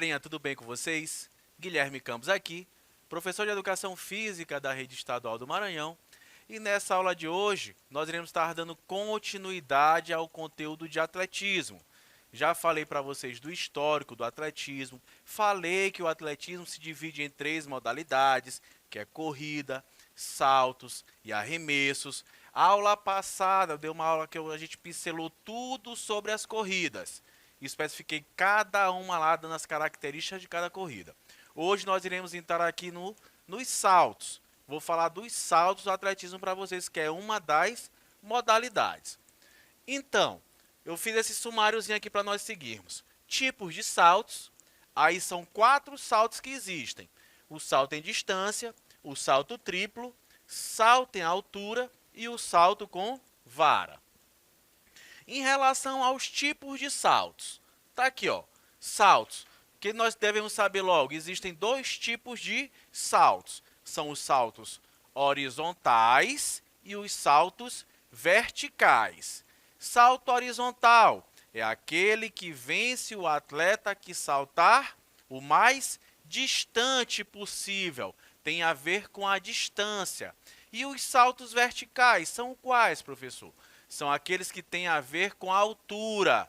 galerinha, tudo bem com vocês? Guilherme Campos aqui, professor de Educação Física da Rede Estadual do Maranhão. E nessa aula de hoje, nós iremos estar dando continuidade ao conteúdo de atletismo. Já falei para vocês do histórico do atletismo, falei que o atletismo se divide em 3 modalidades, que é corrida, saltos e arremessos. A aula passada, eu dei uma aula que a gente pincelou tudo sobre as corridas. Especifiquei cada uma lá dando as características de cada corrida. Hoje nós iremos entrar aqui nos saltos. Vou falar dos saltos do atletismo para vocês, que é uma das modalidades. Então, eu fiz esse sumáriozinho aqui para nós seguirmos. Tipos de saltos. Aí são 4 saltos que existem. O salto em distância, o salto triplo, salto em altura e o salto com vara. Em relação aos tipos de saltos, tá aqui, ó, saltos, que nós devemos saber logo, existem 2 tipos de saltos, são os saltos horizontais e os saltos verticais. Salto horizontal é aquele que vence o atleta que saltar o mais distante possível, tem a ver com a distância. E os saltos verticais são quais, professor? São aqueles que têm a ver com a altura,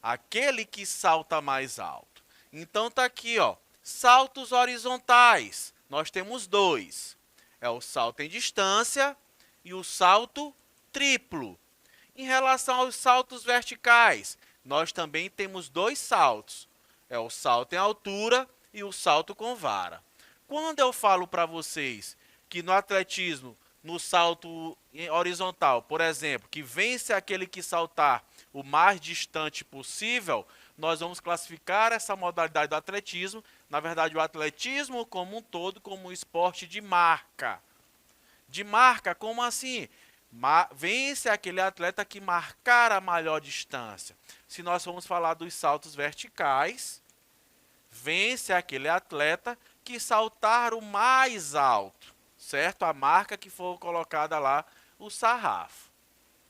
aquele que salta mais alto. Então tá aqui, ó, saltos horizontais. Nós temos 2. É o salto em distância e o salto triplo. Em relação aos saltos verticais, nós também temos 2 saltos. É o salto em altura e o salto com vara. Quando eu falo para vocês que no atletismo, no salto horizontal, por exemplo, que vence aquele que saltar o mais distante possível, nós vamos classificar essa modalidade do atletismo, na verdade o atletismo como um todo, como um esporte de marca. De marca, como assim? Vence aquele atleta que marcar a maior distância. Se nós formos falar dos saltos verticais, vence aquele atleta que saltar o mais alto, certo? A marca que for colocada lá, o sarrafo.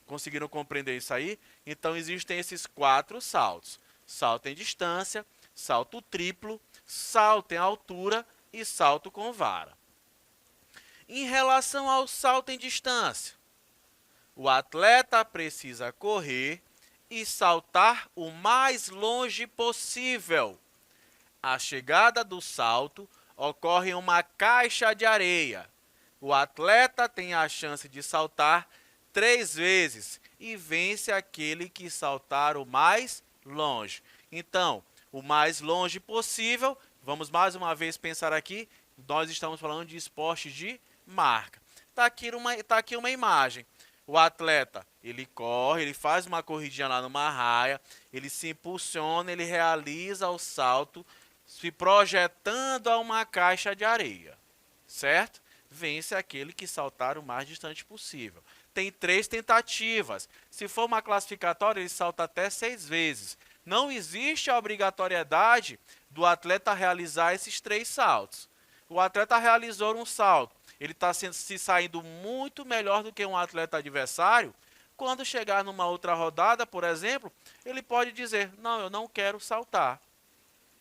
Conseguiram compreender isso aí? Então existem esses 4 saltos: salto em distância, salto triplo, salto em altura e salto com vara. Em relação ao salto em distância, o atleta precisa correr e saltar o mais longe possível. A chegada do salto ocorre em uma caixa de areia. O atleta tem a chance de saltar 3 vezes e vence aquele que saltar o mais longe. Então, o mais longe possível, vamos mais uma vez pensar aqui, nós estamos falando de esporte de marca. Está aqui uma imagem. O atleta, ele corre, ele faz uma corridinha lá numa raia, ele se impulsiona, ele realiza o salto, se projetando a uma caixa de areia, certo? Vence aquele que saltar o mais distante possível. Tem 3 tentativas. Se for uma classificatória, ele salta até 6 vezes. Não existe a obrigatoriedade do atleta realizar esses 3 saltos. O atleta realizou um salto, ele está se saindo muito melhor do que um atleta adversário. Quando chegar numa outra rodada, por exemplo, ele pode dizer: não, eu não quero saltar.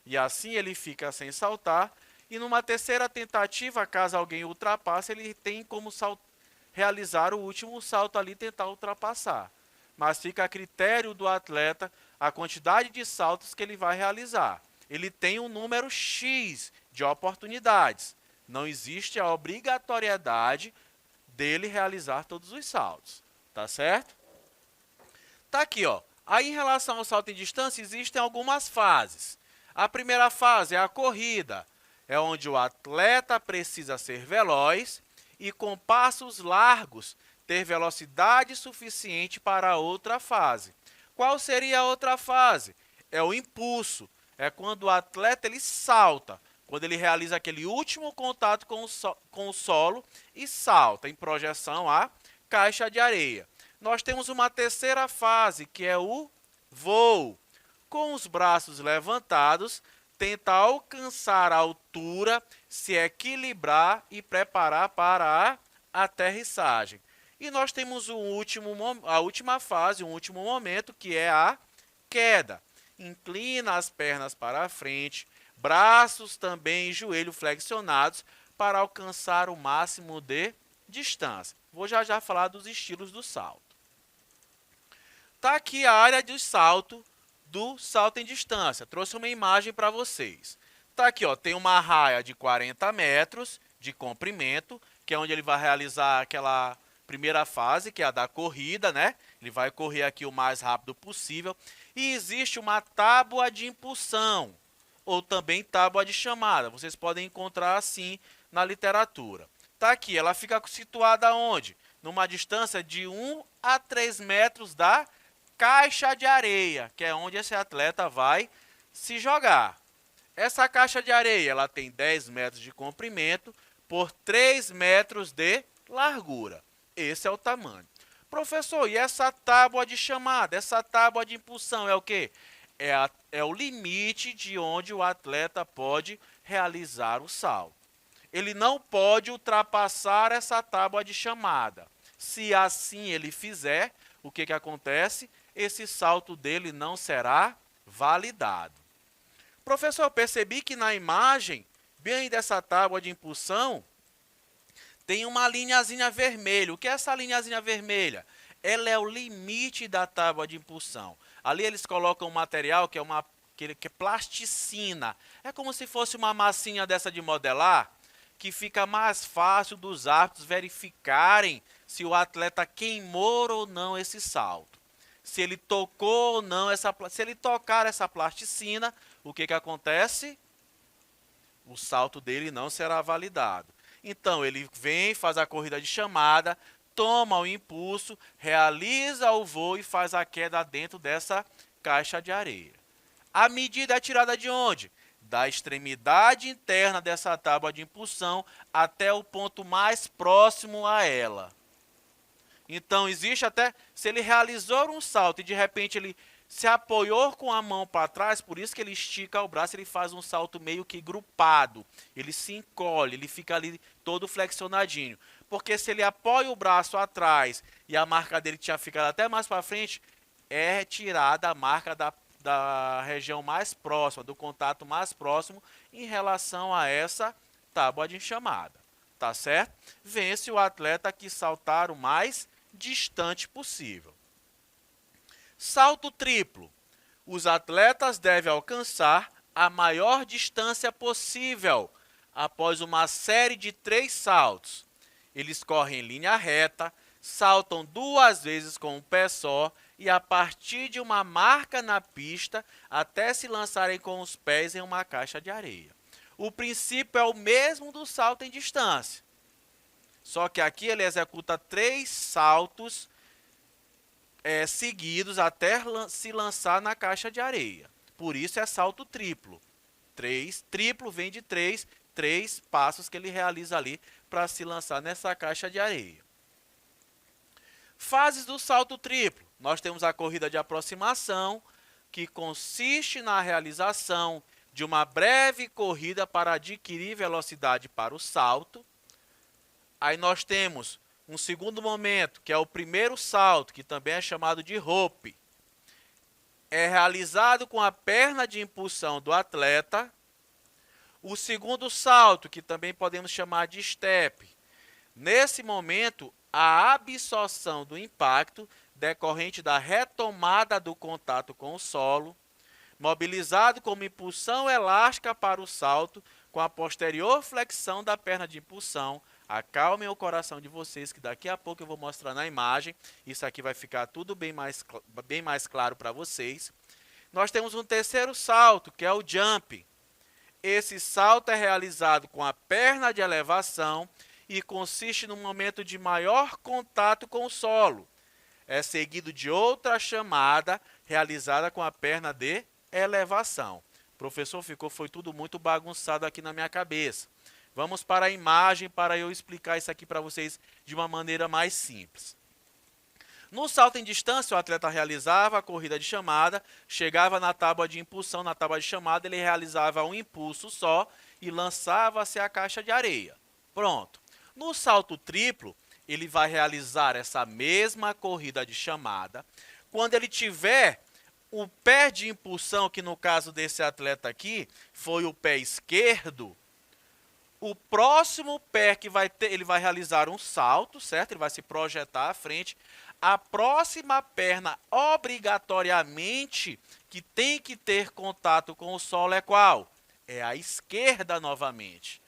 E assim ele fica sem saltar. E numa terceira tentativa, caso alguém ultrapasse, ele tem como realizar o último salto ali e tentar ultrapassar. Mas fica a critério do atleta a quantidade de saltos que ele vai realizar. Ele tem um número X de oportunidades. Não existe a obrigatoriedade dele realizar todos os saltos. Tá certo? Tá aqui, ó. Aí em relação ao salto em distância, existem algumas fases. A primeira fase é a corrida. É onde o atleta precisa ser veloz e com passos largos ter velocidade suficiente para a outra fase. Qual seria a outra fase? É o impulso. É quando o atleta ele salta, quando ele realiza aquele último contato com o solo e salta em projeção à caixa de areia. Nós temos uma terceira fase, que é o voo. Com os braços levantados, tenta alcançar a altura, se equilibrar e preparar para a aterrissagem. E nós temos a última fase, um último momento, que é a queda. Inclina as pernas para a frente, braços também e joelho flexionados para alcançar o máximo de distância. Vou já falar dos estilos do salto. Está aqui a área de salto do salto em distância. Trouxe uma imagem para vocês. Está aqui, ó, tem uma raia de 40 metros de comprimento, que é onde ele vai realizar aquela primeira fase, que é a da corrida, né? Ele vai correr aqui o mais rápido possível. E existe uma tábua de impulsão, ou também tábua de chamada. Vocês podem encontrar assim na literatura. Está aqui, ela fica situada onde? Numa distância de 1 a 3 metros da caixa de areia, que é onde esse atleta vai se jogar. Essa caixa de areia ela tem 10 metros de comprimento por 3 metros de largura. Esse é o tamanho. Professor, e essa tábua de chamada, essa tábua de impulsão é o quê? É o limite de onde o atleta pode realizar o salto. Ele não pode ultrapassar essa tábua de chamada. Se assim ele fizer, o que acontece? Esse salto dele não será validado. Professor, eu percebi que na imagem, bem dessa tábua de impulsão, tem uma linhazinha vermelha. O que é essa linhazinha vermelha? Ela é o limite da tábua de impulsão. Ali eles colocam um material que é plasticina. É como se fosse uma massinha dessa de modelar, que fica mais fácil dos árbitros verificarem se o atleta queimou ou não esse salto. Se ele tocou ou não se ele tocar essa plasticina, o que acontece? O salto dele não será validado. Então ele vem, faz a corrida de chamada, toma o impulso, realiza o voo e faz a queda dentro dessa caixa de areia. A medida é tirada de onde? Da extremidade interna dessa tábua de impulsão até o ponto mais próximo a ela. Então, existe até, se ele realizou um salto e de repente ele se apoiou com a mão para trás, por isso que ele estica o braço, ele faz um salto meio que grupado. Ele se encolhe, ele fica ali todo flexionadinho. Porque se ele apoia o braço atrás e a marca dele tinha ficado até mais para frente, é retirada a marca da região mais próxima, do contato mais próximo em relação a essa tábua de chamada. Tá certo? Vence o atleta que saltar o mais distante possível. Salto triplo. Os atletas devem alcançar a maior distância possível após uma série de 3 saltos. Eles correm em linha reta, saltam 2 vezes com um pé só e a partir de uma marca na pista até se lançarem com os pés em uma caixa de areia. O princípio é o mesmo do salto em distância. Só que aqui ele executa 3 saltos seguidos até se lançar na caixa de areia. Por isso é salto triplo. Triplo vem de 3 passos que ele realiza ali para se lançar nessa caixa de areia. Fases do salto triplo. Nós temos a corrida de aproximação, que consiste na realização de uma breve corrida para adquirir velocidade para o salto. Aí nós temos um segundo momento, que é o primeiro salto, que também é chamado de rope. É realizado com a perna de impulsão do atleta. O segundo salto, que também podemos chamar de step. Nesse momento, a absorção do impacto decorrente da retomada do contato com o solo, mobilizado como impulsão elástica para o salto, com a posterior flexão da perna de impulsão. Acalmem o coração de vocês, que daqui a pouco eu vou mostrar na imagem. Isso aqui vai ficar tudo bem mais claro para vocês. Nós temos um terceiro salto, que é o jump. Esse salto é realizado com a perna de elevação e consiste num momento de maior contato com o solo. É seguido de outra chamada realizada com a perna de elevação. Professor, foi tudo muito bagunçado aqui na minha cabeça. Vamos para a imagem para eu explicar isso aqui para vocês de uma maneira mais simples. No salto em distância, o atleta realizava a corrida de chamada, chegava na tábua de impulsão, na tábua de chamada, ele realizava um impulso só e lançava-se à caixa de areia. Pronto. No salto triplo, ele vai realizar essa mesma corrida de chamada. Quando ele tiver o pé de impulsão, que no caso desse atleta aqui, foi o pé esquerdo, o próximo pé que vai ter, ele vai realizar um salto, certo? Ele vai se projetar à frente. A próxima perna, obrigatoriamente, que tem que ter contato com o solo é qual? É a esquerda novamente.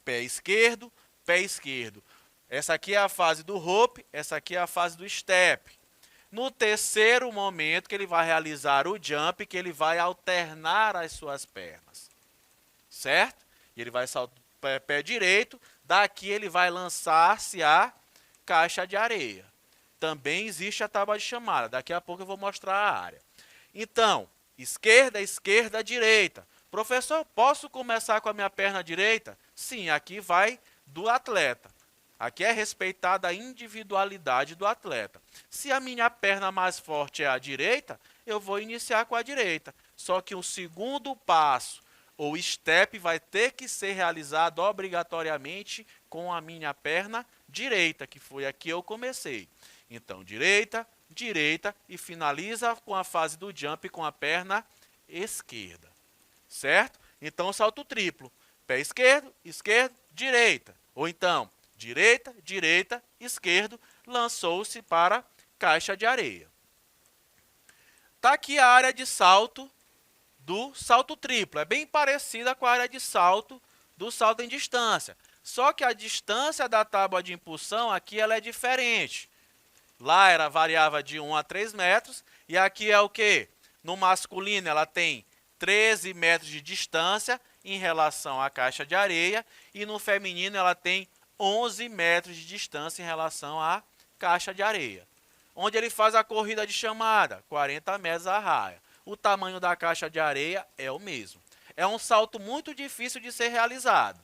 Pé esquerdo, pé esquerdo. Essa aqui é a fase do hop, essa aqui é a fase do step. No terceiro momento que ele vai realizar o jump, que ele vai alternar as suas pernas, certo? E ele vai saltar pé direito, daqui ele vai lançar-se a caixa de areia. Também existe a tábua de chamada, daqui a pouco eu vou mostrar a área. Então, esquerda, esquerda, direita. Professor, posso começar com a minha perna direita? Sim, aqui vai do atleta. Aqui é respeitada a individualidade do atleta. Se a minha perna mais forte é a direita, eu vou iniciar com a direita. Só que o segundo passo, ou step, vai ter que ser realizado obrigatoriamente com a minha perna direita, que foi aqui eu comecei. Então, direita, direita e finaliza com a fase do jump com a perna esquerda. Certo? Então, salto triplo. Pé esquerdo, esquerdo, direita. Ou então, direita, direita, esquerdo, lançou-se para caixa de areia. Está aqui a área de salto do salto triplo. É bem parecida com a área de salto do salto em distância. Só que a distância da tábua de impulsão aqui ela é diferente. Lá era variava de 1 a 3 metros e aqui é o quê? No masculino ela tem 13 metros de distância em relação à caixa de areia e no feminino ela tem 11 metros de distância em relação à caixa de areia. Onde ele faz a corrida de chamada, 40 metros a raia. O tamanho da caixa de areia é o mesmo. É um salto muito difícil de ser realizado.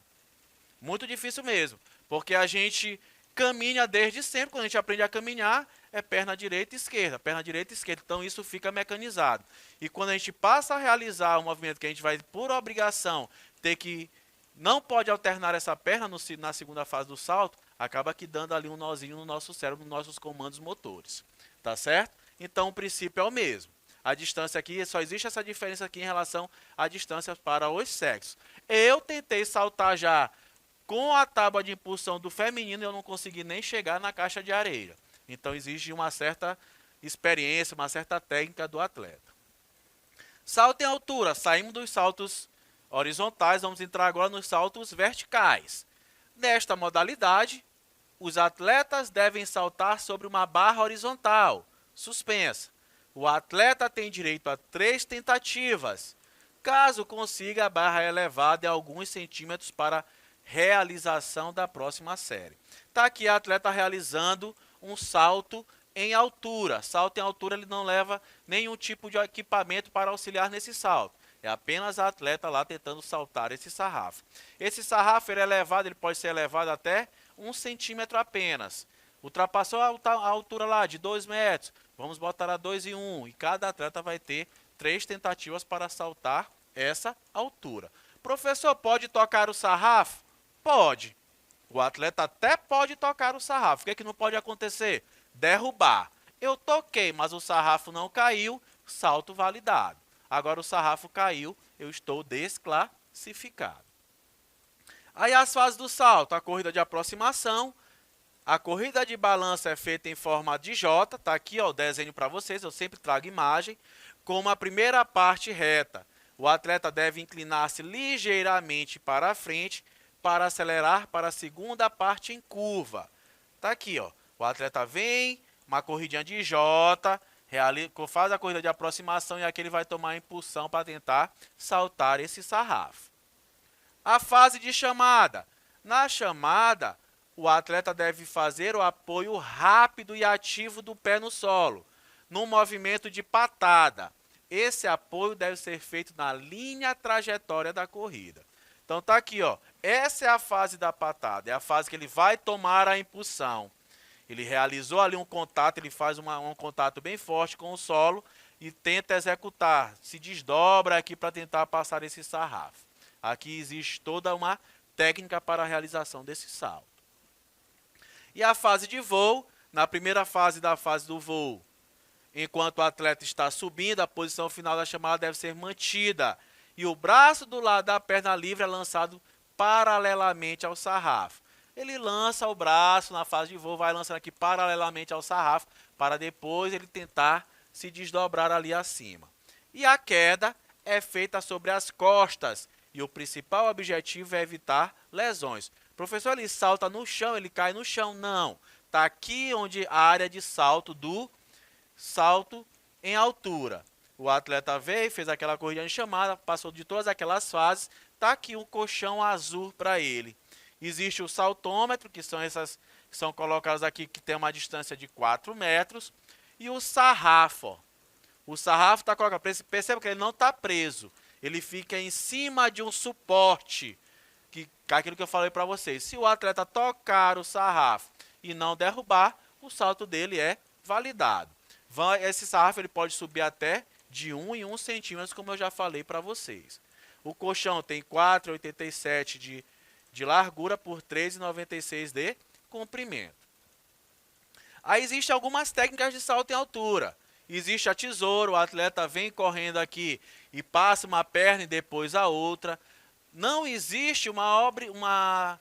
Muito difícil mesmo. Porque a gente caminha desde sempre. Quando a gente aprende a caminhar, é perna direita e esquerda. Perna direita e esquerda. Então, isso fica mecanizado. E quando a gente passa a realizar um movimento que a gente vai, por obrigação, ter que... não pode alternar essa perna na segunda fase do salto, acaba que dando ali um nozinho no nosso cérebro, nos nossos comandos motores. Tá certo? Então, o princípio é o mesmo. A distância aqui, só existe essa diferença aqui em relação à distância para os sexos. Eu tentei saltar já com a tábua de impulsão do feminino, eu não consegui nem chegar na caixa de areia. Então, exige uma certa experiência, uma certa técnica do atleta. Salto em altura. Saímos dos saltos horizontais, vamos entrar agora nos saltos verticais. Nesta modalidade, os atletas devem saltar sobre uma barra horizontal, suspensa. O atleta tem direito a 3 tentativas. Caso consiga, a barra é elevada em alguns centímetros para realização da próxima série. Está aqui a atleta realizando um salto em altura. Salto em altura ele não leva nenhum tipo de equipamento para auxiliar nesse salto. É apenas a atleta lá tentando saltar esse sarrafo. Esse sarrafo ele é elevado, ele pode ser elevado até 1 centímetro apenas. Ultrapassou a altura lá de 2 metros, vamos botar a 2 e 1. E cada atleta vai ter 3 tentativas para saltar essa altura. Professor, pode tocar o sarrafo? Pode. O atleta até pode tocar o sarrafo. O que é que não pode acontecer? Derrubar. Eu toquei, mas o sarrafo não caiu, salto validado. Agora o sarrafo caiu, eu estou desclassificado. Aí as fases do salto, a corrida de aproximação, a corrida de balança é feita em forma de J, tá aqui ó, o desenho para vocês, eu sempre trago imagem, com uma primeira parte reta. O atleta deve inclinar-se ligeiramente para a frente para acelerar para a segunda parte em curva. Tá aqui ó, o atleta vem, uma corridinha de J, faz a corrida de aproximação e aqui ele vai tomar a impulsão para tentar saltar esse sarrafo. A fase de chamada. Na chamada, o atleta deve fazer o apoio rápido e ativo do pé no solo, num movimento de patada. Esse apoio deve ser feito na linha trajetória da corrida. Então tá aqui, ó. Essa é a fase da patada, é a fase que ele vai tomar a impulsão. Ele realizou ali um contato, ele faz um contato bem forte com o solo e tenta executar, se desdobra aqui para tentar passar esse sarrafo. Aqui existe toda uma técnica para a realização desse salto. E a fase de voo, na primeira fase da fase do voo, Enquanto o atleta está subindo, a posição final da chamada deve ser mantida. E o braço do lado da perna livre é lançado paralelamente ao sarrafo. Ele lança o braço na fase de voo, vai lançando aqui paralelamente ao sarrafo, para depois ele tentar se desdobrar ali acima. E a queda é feita sobre as costas, e o principal objetivo é evitar lesões. Professor, ele salta no chão, ele cai no chão? Não. Está aqui onde a área de salto do salto em altura. O atleta veio, fez aquela corrida de chamada, passou de todas aquelas fases, está aqui um colchão azul para ele. Existe o saltômetro, que são essas que são colocadas aqui, que tem uma distância de 4 metros, e o sarrafo. O sarrafo está colocado, perceba que ele não está preso, ele fica em cima de um suporte, que aquilo que eu falei para vocês. Se o atleta tocar o sarrafo e não derrubar, o salto dele é validado. Esse sarrafo ele pode subir até de 1 em 1 centímetros, como eu já falei para vocês. O colchão tem 4,87 de largura por 3,96 de comprimento. Aí existem algumas técnicas de salto em altura. Existe a tesoura, o atleta vem correndo aqui e passa uma perna e depois a outra. Não existe uma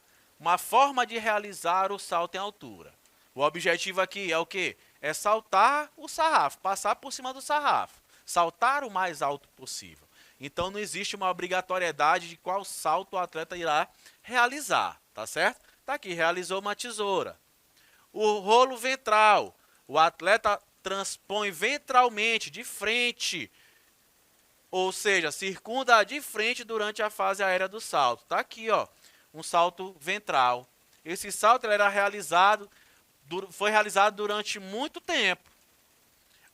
forma de realizar o salto em altura. O objetivo aqui é o quê? É saltar o sarrafo, passar por cima do sarrafo, saltar o mais alto possível. Então não existe uma obrigatoriedade de qual salto o atleta irá realizar, tá certo? Tá aqui, realizou uma tesoura. O rolo ventral, o atleta transpõe ventralmente, de frente, ou seja, circunda de frente durante a fase aérea do salto. Tá aqui, ó, um salto ventral. Esse salto ele foi realizado durante muito tempo.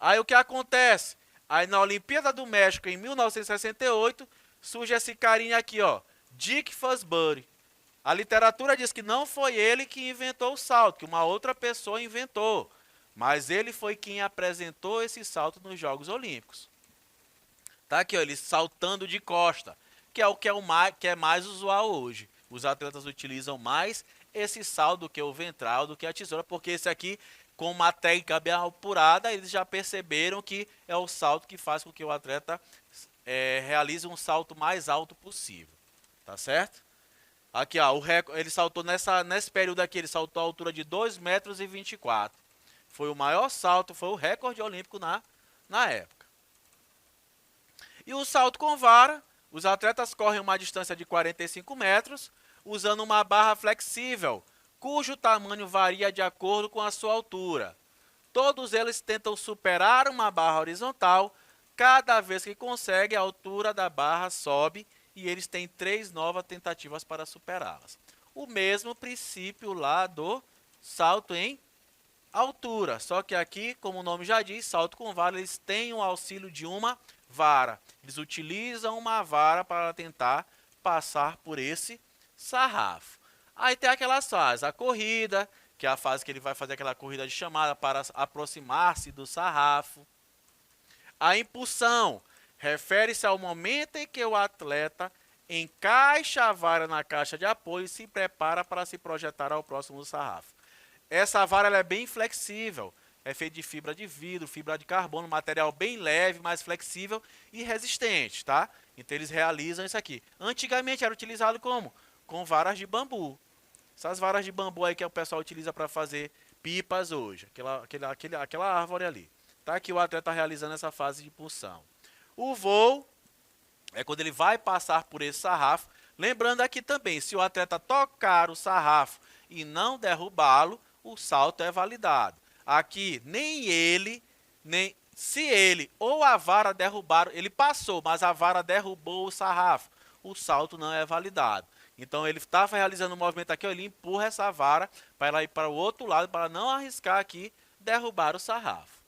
Aí o que acontece? Aí na Olimpíada do México, em 1968, surge esse carinha aqui, ó, Dick Fosbury. A literatura diz que não foi ele que inventou o salto, que uma outra pessoa inventou. Mas ele foi quem apresentou esse salto nos Jogos Olímpicos. Tá aqui, ó, ele saltando de costa, que é mais usual hoje. Os atletas utilizam mais esse salto do que o ventral, do que a tesoura, porque esse aqui, com uma técnica bem apurada, eles já perceberam que é o salto que faz com que o atleta realize um salto mais alto possível. Tá certo? Aqui, ó, ele saltou nesse período aqui, ele saltou a altura de 2,24 metros. Foi o maior salto, foi o recorde olímpico na época. E o salto com vara, os atletas correm uma distância de 45 metros, usando uma barra flexível, cujo tamanho varia de acordo com a sua altura. Todos eles tentam superar uma barra horizontal, cada vez que conseguem, a altura da barra sobe e eles têm 3 novas tentativas para superá-las. O mesmo princípio lá do salto em altura, só que aqui, como o nome já diz, salto com vara, eles têm o auxílio de uma vara. Eles utilizam uma vara para tentar passar por esse sarrafo. Aí tem aquelas fases, a corrida, que é a fase que ele vai fazer aquela corrida de chamada para aproximar-se do sarrafo. A impulsão refere-se ao momento em que o atleta encaixa a vara na caixa de apoio e se prepara para se projetar ao próximo do sarrafo. Essa vara ela é bem flexível, é feita de fibra de vidro, fibra de carbono, material bem leve, mais flexível e resistente, tá? Então eles realizam isso aqui. Antigamente era utilizado como? Com varas de bambu. Essas varas de bambu aí que o pessoal utiliza para fazer pipas hoje, aquela árvore ali. Tá? Que o atleta está realizando essa fase de impulsão. O voo é quando ele vai passar por esse sarrafo. Lembrando aqui também, se o atleta tocar o sarrafo e não derrubá-lo, o salto é validado. Aqui, se ele ou a vara derrubaram, ele passou, mas a vara derrubou o sarrafo, o salto não é validado. Então ele estava realizando um movimento aqui, ele empurra essa vara para ela ir para o outro lado, para não arriscar aqui derrubar o sarrafo.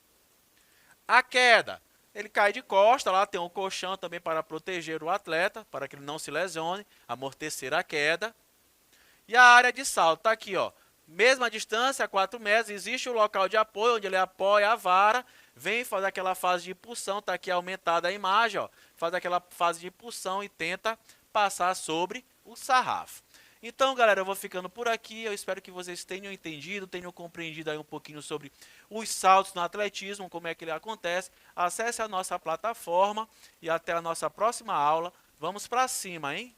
A queda, ele cai de costa, lá tem um colchão também para proteger o atleta, para que ele não se lesione, amortecer a queda. E a área de salto está aqui, ó, mesma distância, 4 metros, existe o local de apoio, onde ele apoia a vara, vem fazer aquela fase de impulsão, está aqui aumentada a imagem, ó, faz aquela fase de impulsão e tenta passar sobre o sarrafo. Então, galera, eu vou ficando por aqui. Eu espero que vocês tenham entendido, tenham compreendido aí um pouquinho sobre os saltos no atletismo, como é que ele acontece. Acesse a nossa plataforma e até a nossa próxima aula. Vamos para cima, hein?